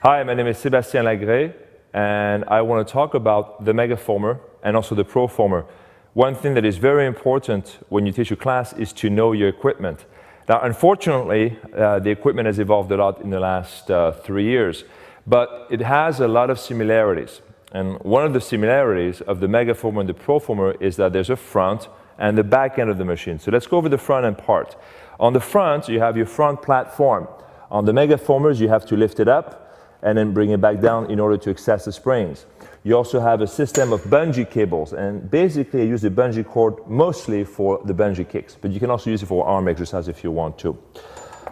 Hi, my name is Sébastien Lagré, and I want to talk about the Megaformer and also the Proformer. One thing that is very important when you teach a class is to know your equipment. Now, unfortunately, the equipment has evolved a lot in the last 3 years, but it has a lot of similarities. And one of the similarities of the Megaformer and the Proformer is that there's a front and the back end of the machine. So let's go over the front end part. On the front, you have your front platform. On the Megaformers, you have to lift it up and then bring it back down in order to access the springs. You also have a system of bungee cables, and basically you use the bungee cord mostly for the bungee kicks, but you can also use it for arm exercise if you want to.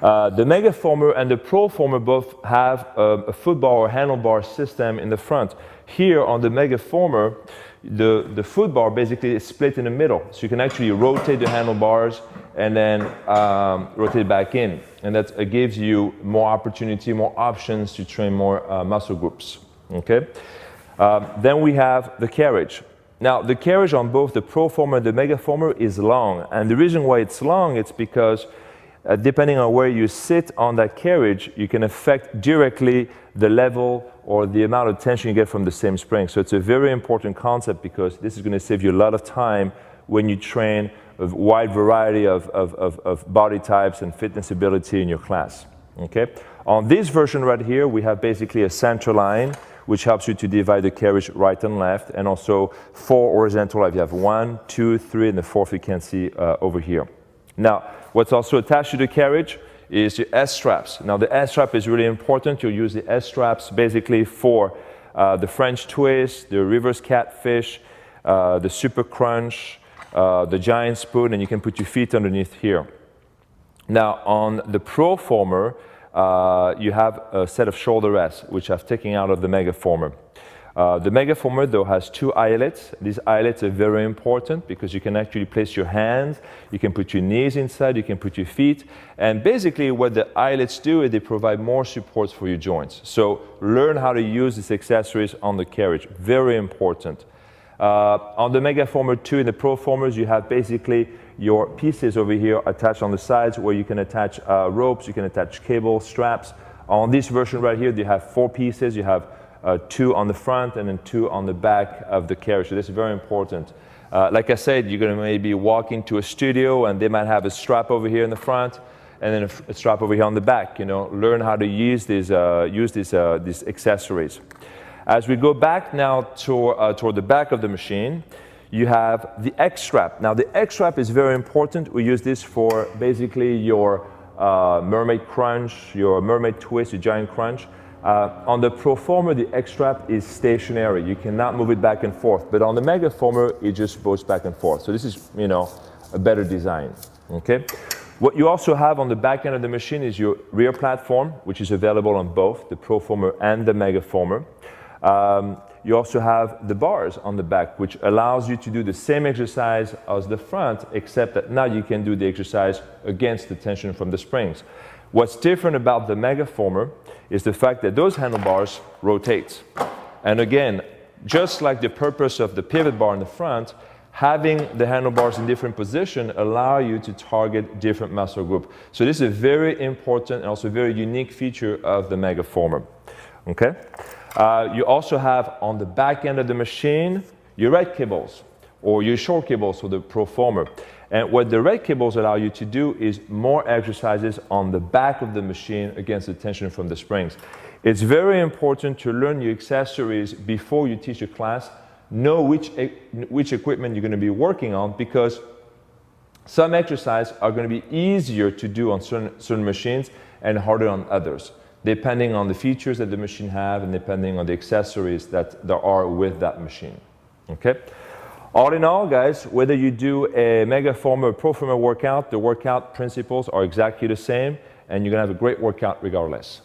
The Megaformer and the Proformer both have a footbar or handlebar system in the front. Here on the Megaformer, the footbar basically is split in the middle, so you can actually rotate the handlebars and then rotate it back in. And that gives you more opportunity, more options to train more muscle groups. Okay? Then we have the carriage. Now, the carriage on both the Proformer and the Megaformer is long. And the reason why it's long, it's because depending on where you sit on that carriage, you can affect directly the level or the amount of tension you get from the same spring. So it's a very important concept because this is going to save you a lot of time when you train a wide variety of body types and fitness ability in your class. Okay? On this version right here, we have basically a center line, which helps you to divide the carriage right and left, and also 4 horizontal lines. You have 1, 2, 3, and the 4th you can see over here. Now, what's also attached to the carriage is your S-straps. Now, the S-strap is really important. You'll use the S-straps basically for the French twist, the reverse catfish, the super crunch, the giant spoon, and you can put your feet underneath here. Now, on the Proformer, you have a set of shoulder rests, which I've taken out of the Megaformer. The Megaformer, though, has 2 eyelets. These eyelets are very important because you can actually place your hands, you can put your knees inside, you can put your feet, and basically what the eyelets do is they provide more supports for your joints. So learn how to use these accessories on the carriage, very important. On the Megaformer 2 and the Proformers, you have basically your pieces over here attached on the sides where you can attach ropes, you can attach cable, straps. On this version right here, you have 4 pieces. You have 2 on the front and then 2 on the back of the carriage. So this is very important. Like I said, you're going to maybe walk into a studio and they might have a strap over here in the front and then a strap over here on the back. You know, learn how to use these accessories. As we go back now toward the back of the machine, you have the X-strap. Now, the X-strap is very important. We use this for basically your mermaid crunch, your mermaid twist, your giant crunch. On the Proformer, the X-strap is stationary. You cannot move it back and forth. But on the Megaformer, it just goes back and forth. So this is, you know, a better design. Okay? What you also have on the back end of the machine is your rear platform, which is available on both the Proformer and the Megaformer. You also have the bars on the back, which allows you to do the same exercise as the front, except that now you can do the exercise against the tension from the springs. What's different about the Megaformer is the fact that those handlebars rotate. And again, just like the purpose of the pivot bar in the front, having the handlebars in different positions allow you to target different muscle groups. So this is a very important and also very unique feature of the Megaformer. Okay? You also have on the back end of the machine your red cables or your short cables for the Proformer. And what the red cables allow you to do is more exercises on the back of the machine against the tension from the springs. It's very important to learn your accessories before you teach a class. Know which equipment you're going to be working on, because some exercises are going to be easier to do on certain machines and harder on others, depending on the features that the machine have and depending on the accessories that there are with that machine. Okay? All in all, guys, whether you do a Megaformer or Proformer workout, the workout principles are exactly the same, and you're going to have a great workout regardless.